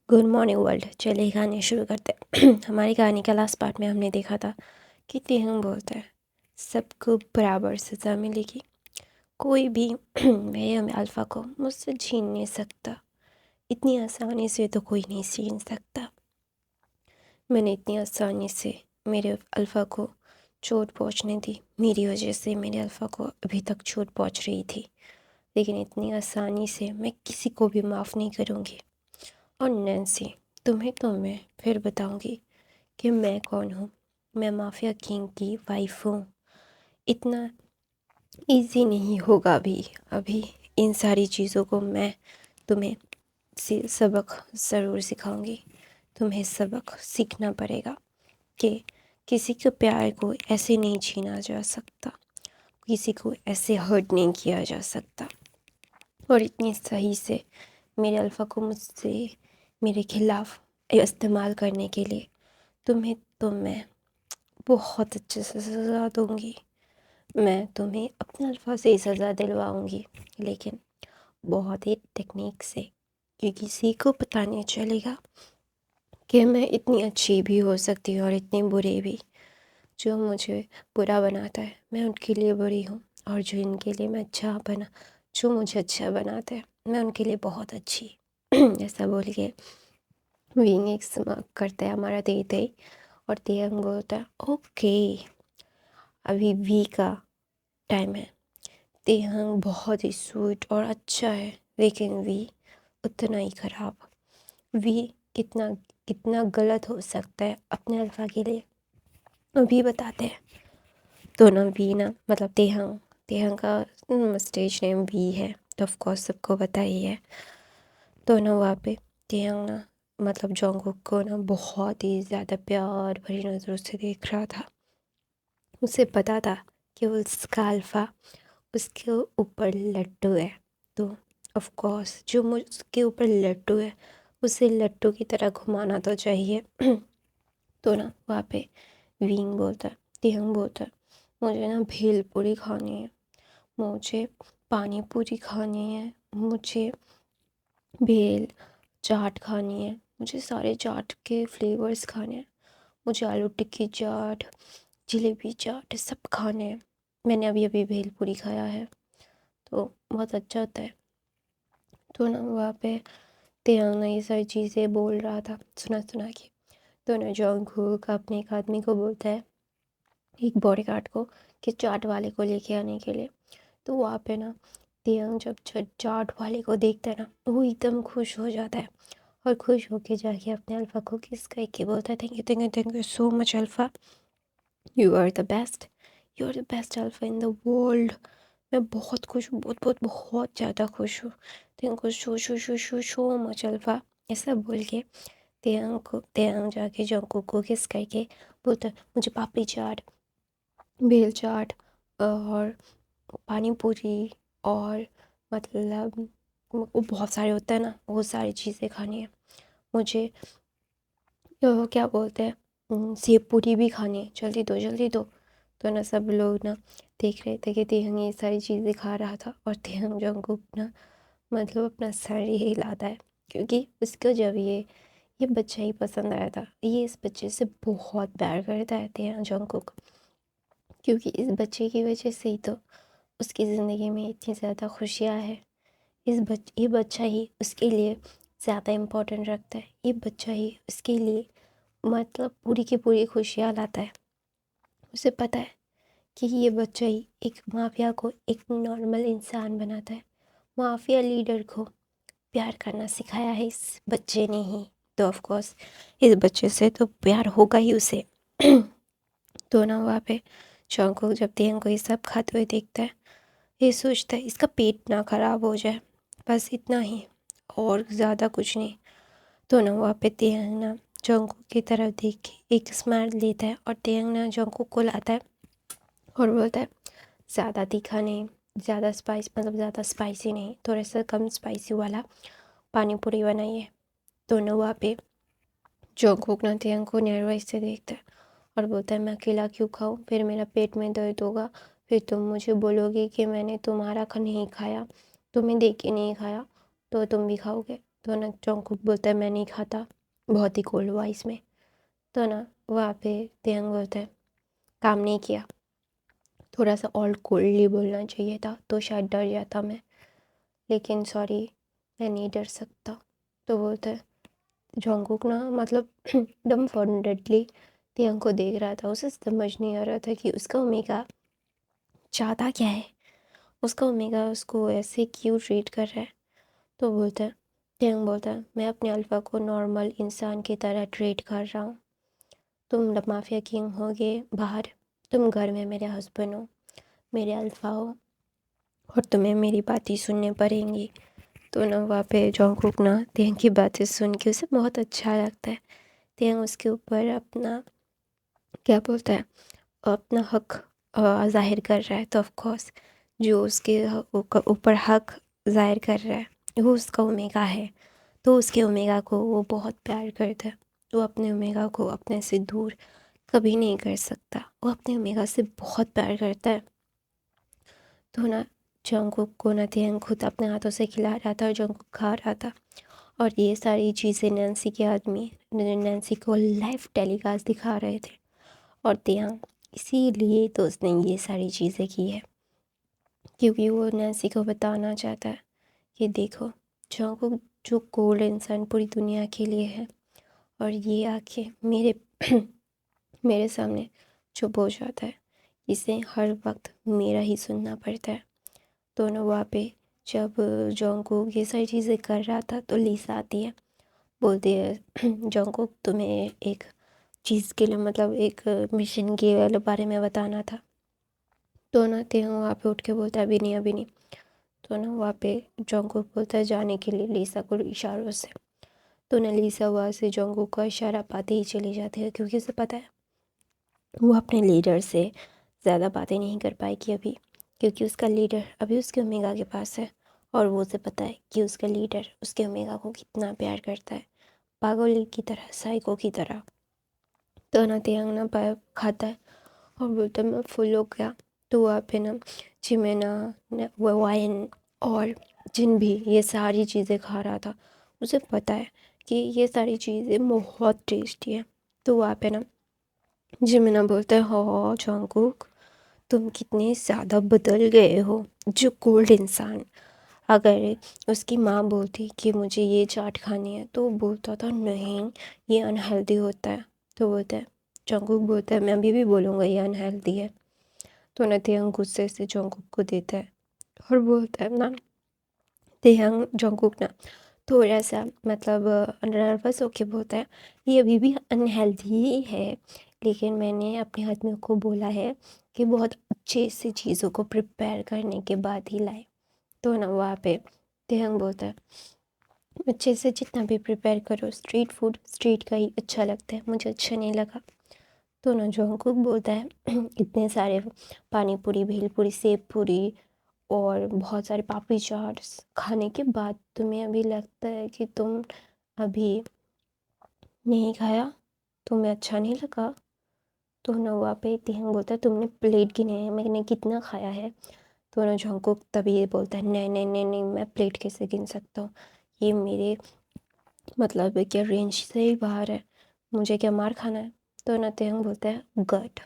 Good morning world. चलिए कहानी शुरू करते हैं। हमारी कहानी का लास्ट पार्ट में हमने देखा था कि तिहंग बोलता है सबको बराबर सज़ा मिलेगी, कोई भी मेरे अल्फ़ा को मुझसे छीन नहीं सकता, इतनी आसानी से तो कोई नहीं छीन सकता। मैंने इतनी आसानी से मेरे अल्फ़ा को चोट पहुंचने दी, मेरी वजह से मेरे अल्फ़ा को अभी तक चोट पहुंच रही थी, लेकिन इतनी आसानी से मैं किसी को भी माफ़ नहीं करूँगी। और नैन्सी, तुम्हें तो मैं फिर बताऊंगी कि मैं कौन हूँ। मैं माफिया किंग की वाइफ हूँ। इतना इजी नहीं होगा अभी इन सारी चीज़ों को मैं तुम्हें सबक ज़रूर सिखाऊंगी। तुम्हें सबक सीखना पड़ेगा कि किसी के प्यार को ऐसे नहीं छीना जा सकता, किसी को ऐसे हर्ट नहीं किया जा सकता। और इतनी सही से मेरे अल्फ़ा को मुझसे मेरे खिलाफ इस्तेमाल करने के लिए तुम्हें तो मैं बहुत अच्छे से सज़ा दूँगी। मैं तुम्हें अपने अल्फ़ा से ही सज़ा दिलवाऊँगी, लेकिन बहुत ही टेक्निक से, कि किसी को पता नहीं चलेगा कि मैं इतनी अच्छी भी हो सकती हूँ और इतनी बुरी भी। जो मुझे बुरा बनाता है मैं उनके लिए बुरी हूँ, और जो इनके लिए मैं जो मुझे अच्छा बनाता है मैं उनके लिए बहुत अच्छी। ऐसा बोल के विंग एक स्मार्क करता है हमारा देते ही, और तिहंग बोलता है ओके अभी वी का टाइम है। तिहंग बहुत ही स्वीट और अच्छा है, लेकिन वी उतना ही खराब। वी कितना कितना गलत हो सकता है अपने अल्फा के लिए, अभी बताते हैं। तो ना वी ना मतलब तिहंग तिहंग का स्टेज नेम वी है, तो ऑफकोर्स सबको पता ही है। तो ना वहाँ पे तिहंग ना मतलब जोंगकुक को ना बहुत ही ज़्यादा प्यार भरी नज़रों से देख रहा था। उसे पता था कि उसका अल्फा उसके ऊपर लट्टू है, तो ऑफ कोर्स जो उसके ऊपर लट्टू है उसे लट्टू की तरह घुमाना तो चाहिए। तो ना वहाँ पे विंग बोलता है, तिहंग बोलता है मुझे ना भेल पूरी खानी है, मुझे पानी पूरी खानी है, मुझे भेल चाट खानी है, मुझे सारे चाट के फ्लेवर्स खाने हैं, मुझे आलू टिक्की चाट जलेबी चाट सब खाने हैं। मैंने अभी अभी भेलपूरी खाया है तो बहुत अच्छा होता है। तो ना वहाँ पे तियांग ये सारी चीज़ें बोल रहा था सुना सुना के। तो ना जॉन्गकुक अपने एक आदमी को बोलता है, एक बॉडीगार्ड को, कि चाट वाले को लेके आने के लिए। तो वहाँ पे ना तियांग जब चाट वाले को देखता है ना वो एकदम खुश हो जाता है, और खुश होके जाके अपने अल्फ़ा को किस करके बोलता है thank you so much alpha, you are the best, you are the best alpha in the world. मैं बहुत खुश हूँ, बहुत बहुत बहुत ज़्यादा खुश हूँ। Thank you so so so so so much alpha. ऐसा बोल के तियांग जाके जंगकुक को किस करके बोलता है मुझे पापड़ी चाट, भेल चाट और पानी पूरी, और मतलब वो बहुत सारे होता है ना, वो सारी चीज़ें खानी है मुझे। क्या बोलते हैं सेव पूरी भी खानी है, जल्दी दो जल्दी दो। तो ना सब लोग ना देख रहे थे कि तिहंग ये सारी चीज़ें खा रहा था, और तिहंग जंगकुक ना मतलब अपना सर ही हिलाता है, क्योंकि उसको जब ये बच्चा ही पसंद आया था। ये इस बच्चे से बहुत प्यार करता है तिहंग जंगकुक, क्योंकि इस बच्चे की वजह से ही तो उसकी ज़िंदगी में इतनी ज़्यादा खुशियाँ हैं। ये बच्चा ही उसके लिए ज़्यादा इम्पोर्टेंट रखता है, ये बच्चा ही उसके लिए मतलब पूरी की पूरी खुशियाँ लाता है। उसे पता है कि ये बच्चा ही एक माफिया को एक नॉर्मल इंसान बनाता है। माफिया लीडर को प्यार करना सिखाया है इस बच्चे ने ही, तो ऑफ कोर्स इस बच्चे से तो प्यार होगा ही उसे। तो ना वहाँ पे शौको जब तिहंग को ये सब खाते हुए देखता है, ये सोचता है इसका पेट ना ख़राब हो जाए, बस इतना ही और ज़्यादा कुछ नहीं। तो ना वहाँ पे तिहंग ना जंगकुक की तरफ देख के एक स्माइल देता है, और तिहंग ना जंगकुक को लाता है और बोलता है ज़्यादा तीखा नहीं, ज़्यादा ज़्यादा स्पाइसी नहीं, थोड़ा सा कम स्पाइसी वाला पानी पूरी बनाइए। तो ना वहाँ पे जंगकुक ना तिहंग को नर्वस से देखता है और बोलता है मैं अकेला क्यों खाऊं, फिर मेरा पेट में दर्द होगा, फिर तुम मुझे बोलोगे कि मैंने तुम्हारा नहीं खाया, तुम्हें देख के नहीं खाया, तो तुम भी खाओगे। तो ना जंगकुक बोलता है मैं नहीं खाता, बहुत ही कोल्ड वॉइस में। तो ना वहाँ पे तेहंग बोलता है काम नहीं किया, थोड़ा सा और कोल्डली बोलना चाहिए था तो शायद डर जाता मैं, लेकिन सॉरी मैं नहीं डर सकता। तो बोलता है जंगकुक ना मतलब डम्फाउंडेडली तेहंग को देख रहा था, उसे समझ नहीं आ रहा था कि उसका ओमेगा चाहता क्या है, उसका ओमेगा उसको ऐसे क्यों ट्रीट कर रहा है। तो बोलता है तेहंग बोलता है मैं अपने अल्फ़ा को नॉर्मल इंसान की तरह ट्रीट कर रहा हूँ, तुम माफिया किंग होगे बाहर, तुम घर में मेरे हस्बैंड हो, मेरे अल्फ़ा हो, और तुम्हें मेरी बातें सुनने पड़ेंगी। तो ना वहाँ पे जंगकुक ना तेहंग की बातें सुन के उसे बहुत अच्छा लगता है। तेहंग उसके ऊपर अपना क्या बोलता है अपना हक ज़ाहिर कर रहा है, तो ऑफ कोर्स जो उसके ऊपर हक ज़ाहिर कर रहा है वो उसका ओमेगा है, तो उसके ओमेगा को वो बहुत प्यार करता है। वो अपने ओमेगा को अपने से दूर कभी नहीं कर सकता, वो अपने ओमेगा से बहुत प्यार करता है। तो ना जंगकुक को ना तेहंग खुद अपने हाथों से खिला रहा था और जंगकुक खा रहा था, और ये सारी चीज़ें नैन्सी के आदमी नैन्सी को लाइव टेलीकास्ट दिखा रहे थे, और तेहंग इसीलिए तो उसने ये सारी चीज़ें की है, क्योंकि वो नैन्सी को बताना चाहता है कि देखो जंगकुक जो कोल्ड इंसान पूरी दुनिया के लिए है, और ये आके मेरे मेरे सामने चुप हो जाता है, इसे हर वक्त मेरा ही सुनना पड़ता है। तो ना वहाँ पे जब जंगकुक ये सारी चीज़ें कर रहा था तो लिसा आती है, बोलती है जंगकुक तुम्हें एक चीज़ के लिए मतलब एक मिशन के वाले बारे में बताना था। तो ना तेहंग वहाँ पे उठ के बोलता है अभी नहीं अभी नहीं। तो ना वहाँ पे जंगकुक बोलता है जाने के लिए लिसा को इशारों से। तो ना लिसा वहाँ से जंगकुक का इशारा पाते ही चली जाती है, क्योंकि उसे पता है वो अपने लीडर से ज़्यादा बातें नहीं कर पाएगी अभी, क्योंकि उसका लीडर अभी उसके ओमेगा के पास है, और वो उसे पता है कि उसका लीडर उसके ओमेगा को कितना प्यार करता है, पागल की तरह, साइको की तरह। तो ना तेहंग ना खाता है और बोलता है मैं फुल हो गया। तो वहाँ पे ना जिमेना वो वाइन और जिन भी ये सारी चीज़ें खा रहा था, उसे पता है कि ये सारी चीज़ें बहुत टेस्टी है। तो वहाँ पे ना जिमेना बोलता है हो जंगकुक तुम कितने ज़्यादा बदल गए हो, जो कोल्ड इंसान अगर उसकी माँ बोलती कि मुझे ये चाट खानी है तो वो बोलता था नहीं ये अनहेल्दी होता है। तो बोलता है जंगकुक बोलता है मैं अभी भी बोलूँगा ये अनहेल्दी है। तो ना तेहंग गुस्से से जंगकुक को देता है और बोलता है ना तेहंग जंगकुक ना थोड़ा सा मतलब नर्वस होके बोलता है ये अभी भी अनहेल्दी ही है, लेकिन मैंने अपने आदमियों को बोला है कि बहुत अच्छे से चीज़ों को प्रिपेयर करने के बाद ही लाए। तो ना वहाँ पे तेहंग बोलता है अच्छे से जितना भी प्रिपेयर करो, स्ट्रीट फूड स्ट्रीट का ही अच्छा लगता है, मुझे अच्छा नहीं लगा। तो ना जंगकुक बोलता है इतने सारे पानी पूरी, भेल पूरी, सेब पूरी और बहुत सारे पापड़ी चाट्स खाने के बाद तुम्हें अभी लगता है कि तुम अभी नहीं खाया, तुम्हें अच्छा नहीं लगा। तो ना वहाँ पे तेहंग बोलता है तुमने प्लेट गिने हैं, मैंने कितना खाया है। तो ना जंगकुक तभी ये बोलता है नहीं नहीं नहीं नहीं मैं प्लेट कैसे गिन सकता हूँ, ये मेरे मतलब क्या रेंज से ही बाहर है, मुझे क्या मार खाना है। तो ना तेहंग बोलता है गट।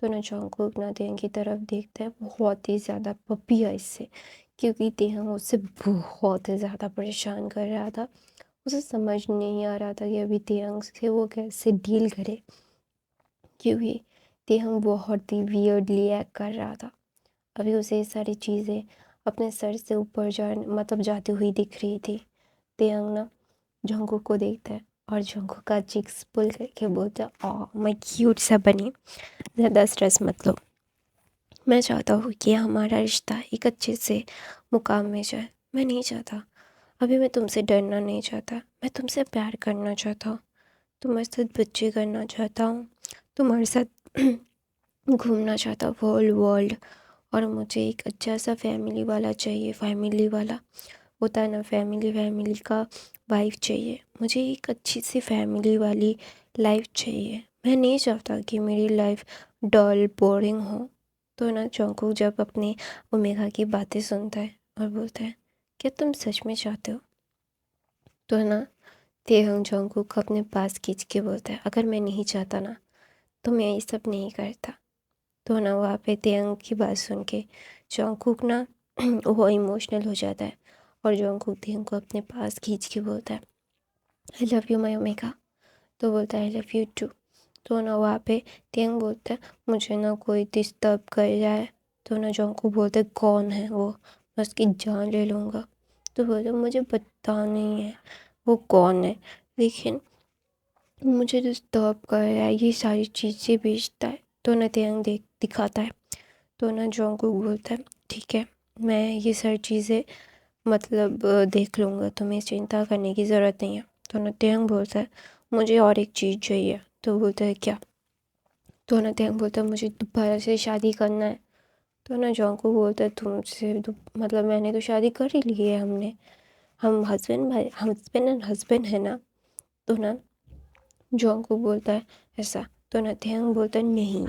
तो ना जंगकुक ना तेहंग की तरफ देखता है, बहुत ही ज़्यादा पपी है इससे, क्योंकि तेहंग उससे बहुत ही ज़्यादा परेशान कर रहा था। उसे समझ नहीं आ रहा था कि अभी तेहंग से वो कैसे डील करे, क्योंकि तेहंग बहुत ही वियर्डली एक्ट कर रहा था। अभी उसे ये सारी चीज़ें अपने सर से ऊपर मतलब जाती हुई दिख रही थी। तेहंग ना जंगकुक को देखता है और जंगकुक का चिक्स पुल करके बोलता है मैं क्यूट सा बनी, ज़्यादा स्ट्रेस मत लो, मैं चाहता हूँ कि हमारा रिश्ता एक अच्छे से मुकाम में जाए। मैं नहीं चाहता अभी, मैं तुमसे डरना नहीं चाहता, मैं तुमसे प्यार करना चाहता हूँ, तुम्हारे साथ बच्चे करना चाहता हूँ, तुम्हारे साथ घूमना चाहता हूँ वर्ल्ड वर्ल्ड, और मुझे एक अच्छा सा फैमिली वाला चाहिए, फैमिली वाला होता है ना फैमिली, फैमिली का वाइफ चाहिए, मुझे एक अच्छी सी फैमिली वाली लाइफ चाहिए। मैं नहीं चाहता कि मेरी लाइफ डल बोरिंग हो। तो ना जंगकुक जब अपने ओमेगा की बातें सुनता है और बोलता है क्या तुम सच में चाहते हो तो है ना तेहंग जंगकुक अपने पास खींच के बोलता है, अगर मैं नहीं चाहता ना तो मैं ये सब नहीं करता। तो ना वहाँ पे तेहंग की बात सुन के जंगकुक ना वो इमोशनल हो जाता है और जंगकुक तेहंग को अपने पास खींच के बोलता है, आई लव यू माई ओमेगा। तो बोलता है आई लव यू टू। तो ना वहाँ पे तेहंग बोलता है, मुझे ना कोई डिस्टर्ब कर जाए। तो ना जंगकुक बोलता है, कौन है वो, मैं उसकी जान ले लूँगा। तो बोलता है, मुझे पता नहीं है वो कौन है, लेकिन मुझे डिस्टर्ब कर रहा है, ये सारी चीज़ें बेचता है। तो ना तेहंग देख दिखाता है। तो ना जंगकुक बोलता है, ठीक है मैं ये सारी चीज़ें मतलब देख लूँगा, तुम्हें चिंता करने की ज़रूरत नहीं है। तो ना तेहंग बोलता है, मुझे और एक चीज़ चाहिए। तो बोलता है क्या। तो ना तेहंग बोलता है, मुझे दोबारा से शादी करना है। तो ना जंगकुक बोलता है, तुमसे मतलब मैंने तो शादी कर ही ली है, हम हस्बैंड एंड हस्बैंड है ना। तो ना जंगकुक बोलता है ऐसा। तो ना तेहंग बोलता है, नहीं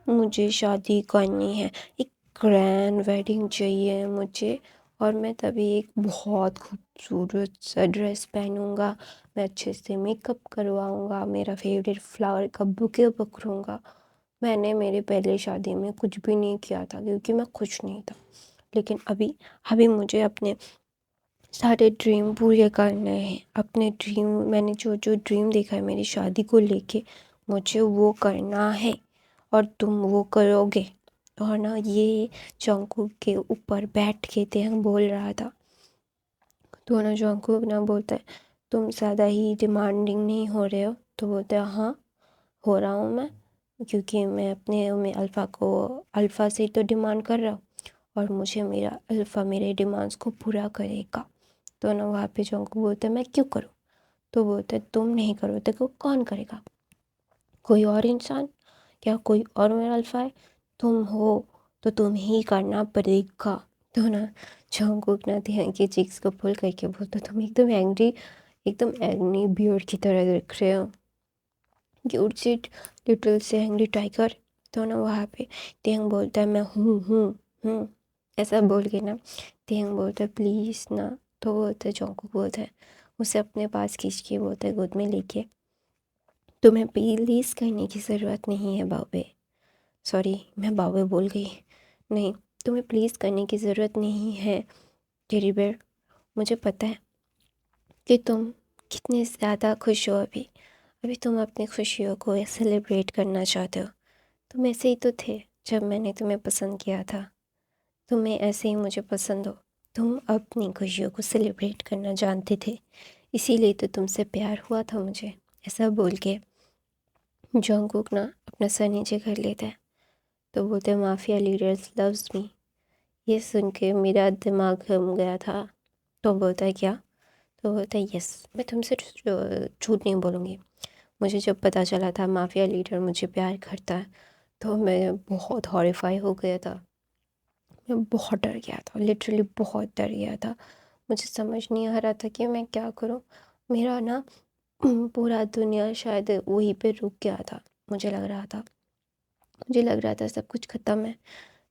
मुझे शादी करनी है, एक ग्रैंड वेडिंग चाहिए मुझे, और मैं तभी एक बहुत खूबसूरत सा ड्रेस पहनूंगा, मैं अच्छे से मेकअप करवाऊंगा, मेरा फेवरेट फ्लावर का बुके पकड़ूंगा। मैंने मेरे पहले शादी में कुछ भी नहीं किया था क्योंकि मैं खुश नहीं था, लेकिन अभी अभी मुझे अपने सारे ड्रीम पूरे करने हैं। अपने ड्रीम, मैंने जो जो ड्रीम देखा है मेरी शादी को लेके, मुझे वो करना है और तुम वो करोगे। और ना ये जंगकुक के ऊपर बैठ के तेहंग बोल रहा था। तो ना जंगकुक ना बोलता है, तुम ज़्यादा ही डिमांडिंग नहीं हो रहे हो। तो बोलता है, हाँ हो रहा हूँ मैं, क्योंकि मैं अपने में अल्फ़ा से तो डिमांड कर रहा हूँ और मुझे मेरा अल्फ़ा मेरे डिमांड्स को पूरा करेगा। तो ना वहाँ पे जंगकुक बोलता है, मैं क्यों करूँ। तो बोलता है, तुम नहीं करो तो कौन करेगा, कोई और इंसान, क्या कोई और मेरा अल्फ़ा है, तुम हो तो तुम ही करना पड़ेगा। तो ना जंगकुक ना ध्यान की चीक्स को पुल करके बोलता, तुम एकदम एंग्री बियर की तरह दिख रहे हो, क्यूट सिट लिटिल से एंग्री टाइगर। तो ना वहाँ पे तेहंग बोलता है, मैं हूँ ऐसा बोल के ना तेहंग बोलता है, प्लीज़ ना। तो बोलता है जंगकुक बोलता है, उसे अपने पास खींच के बोलता है, गोद में लेके, तुम्हें प्लीज़ करने की ज़रूरत नहीं है बाबे। सॉरी मैं बाबे बोल गई, नहीं तुम्हें प्लीज़ करने की ज़रूरत नहीं है टेडी बेयर। मुझे पता है कि तुम कितने ज़्यादा खुश हो अभी, अभी तुम अपनी खुशियों को सेलिब्रेट करना चाहते हो। तुम ऐसे ही तो थे जब मैंने तुम्हें पसंद किया था, तुम्हें ऐसे ही मुझे पसंद हो। तुम अपनी खुशियों को सेलिब्रेट करना जानते थे, इसीलिए तो तुमसे प्यार हुआ था मुझे। ऐसा बोल के जंगकुक ना अपना सर नीचे कर लेता है। तो बोलते, माफिया लीडर्स लव्स मी। ये सुन के मेरा दिमाग घूम गया था। तो बोलता है क्या। तो बोलता है यस, मैं तुमसे झूठ नहीं बोलूँगी। मुझे जब पता चला था माफिया लीडर मुझे प्यार करता है तो मैं बहुत हॉरिफाई हो गया था, मैं बहुत डर गया था, लिटरली बहुत डर गया था। मुझे समझ नहीं आ रहा था कि मैं क्या करूँ। मेरा ना पूरा दुनिया शायद वहीं पे रुक गया था। मुझे लग रहा था सब कुछ ख़त्म है,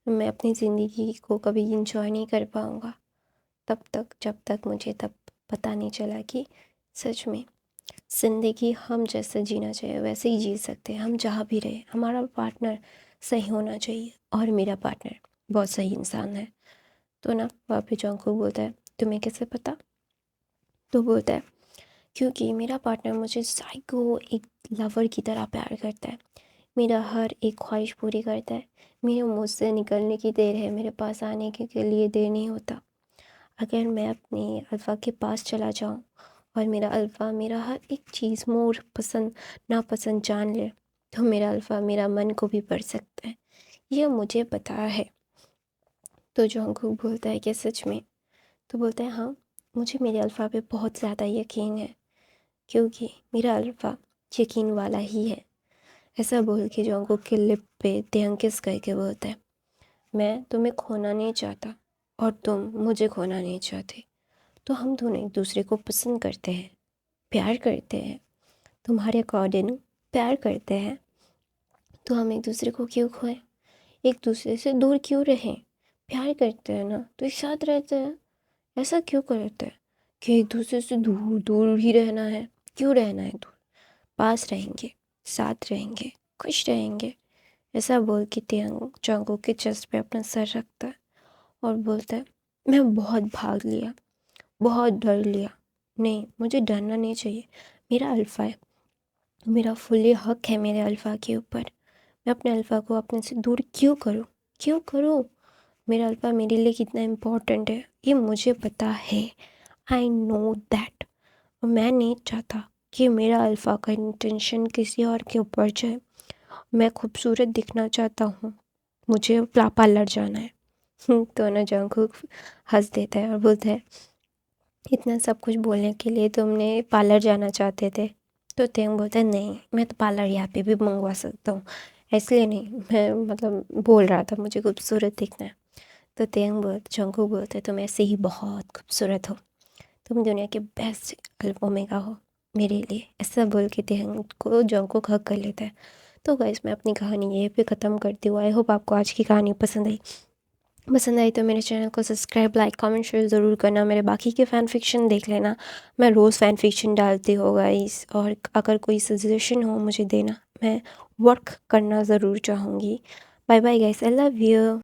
मैं अपनी ज़िंदगी को कभी इंजॉय नहीं कर पाऊँगा। जब तक मुझे तब पता नहीं चला कि सच में ज़िंदगी हम जैसे जीना चाहिए वैसे ही जी सकते हैं, हम जहाँ भी रहे हमारा पार्टनर सही होना चाहिए, और मेरा पार्टनर बहुत सही इंसान है। तो ना वहाँ पे जंगकुक बोलता है, तुम्हें कैसे पता। तो बोलता है, क्योंकि मेरा पार्टनर मुझे साइको एक लवर की तरह प्यार करता है, मेरा हर एक ख्वाहिश पूरी करता है, मेरे मुँह से निकलने की देर है, मेरे पास आने के लिए देर नहीं होता। अगर मैं अपने अल्फ़ा के पास चला जाऊँ और मेरा अल्फ़ा मेरा हर एक चीज़ मोर पसंद नापसंद जान ले, तो मेरा अल्फ़ा मेरा मन को भी पढ़ सकता है, यह मुझे पता है। तो जंगकुक बोलता है कि सच में। तो बोलता है, हाँ मुझे मेरे अल्फ़ा पे बहुत ज़्यादा यकीन है, क्योंकि मेरा अल्फ़ा यकीन वाला ही है। ऐसा बोल के जंगकुक के लिप पे तेहंग किस करके बोलता है, मैं तुम्हें खोना नहीं चाहता और तुम मुझे खोना नहीं चाहते, तो हम दोनों एक दूसरे को पसंद करते हैं, प्यार करते हैं, तुम्हारे अकॉर्डिंग प्यार करते हैं, तो हम एक दूसरे को क्यों खोएं, एक दूसरे से दूर क्यों रहें। प्यार करते हैं ना तो एक साथ रहते हैं, ऐसा क्यों करते हैं कि एक दूसरे से दूर दूर ही रहना है। क्यों रहना है दूर, पास रहेंगे, साथ रहेंगे, खुश रहेंगे। ऐसा बोल के तियांग जंगकुक के चेस्ट पे अपना सर रखता है और बोलता है, मैं बहुत भाग लिया, बहुत डर लिया। नहीं, मुझे डरना नहीं चाहिए। मेरा अल्फ़ा है, मेरा फुल्ली हक है मेरे अल्फ़ा के ऊपर। मैं अपने अल्फ़ा को अपने से दूर क्यों करूँ, क्यों करूँ? मेरा अल्फ़ा मेरे लिए कितना इम्पोर्टेंट है ये मुझे पता है। I know that. मैं नहीं चाहता कि मेरा अल्फ़ा का इंटेंशन किसी और के ऊपर जाए। मैं खूबसूरत दिखना चाहता हूँ, मुझे पार्लर जाना है। तो ना जंगकुक हंस देता है और बोलता है, इतना सब कुछ बोलने के लिए तुमने पार्लर जाना चाहते थे? तो तेंग बोलता है, नहीं, मैं तो पार्लर यहाँ पे भी मंगवा सकता हूँ, इसलिए नहीं, मैं मतलब बोल रहा था मुझे खूबसूरत दिखना है। तो जंगकुक बोलते तुम ऐसे ही बहुत खूबसूरत हो, तुम दुनिया के बेस्ट अल्फा ओमेगा हो मेरे लिए। ऐसा बोल के तेंग को जंगकुक हक कर लेता है। तो गाइस, मैं अपनी कहानी यहीं पे ख़त्म करती हूँ। आई होप आपको आज की कहानी पसंद आई तो मेरे चैनल को सब्सक्राइब, लाइक, कमेंट, शेयर ज़रूर करना। मेरे बाकी के फ़ैन फिक्शन देख लेना, मैं रोज़ फ़ैन फिक्शन डालती हूँ गाइस। और अगर कोई सजेशन हो मुझे देना, मैं वर्क करना ज़रूर चाहूँगी। Bye bye guys, I love you.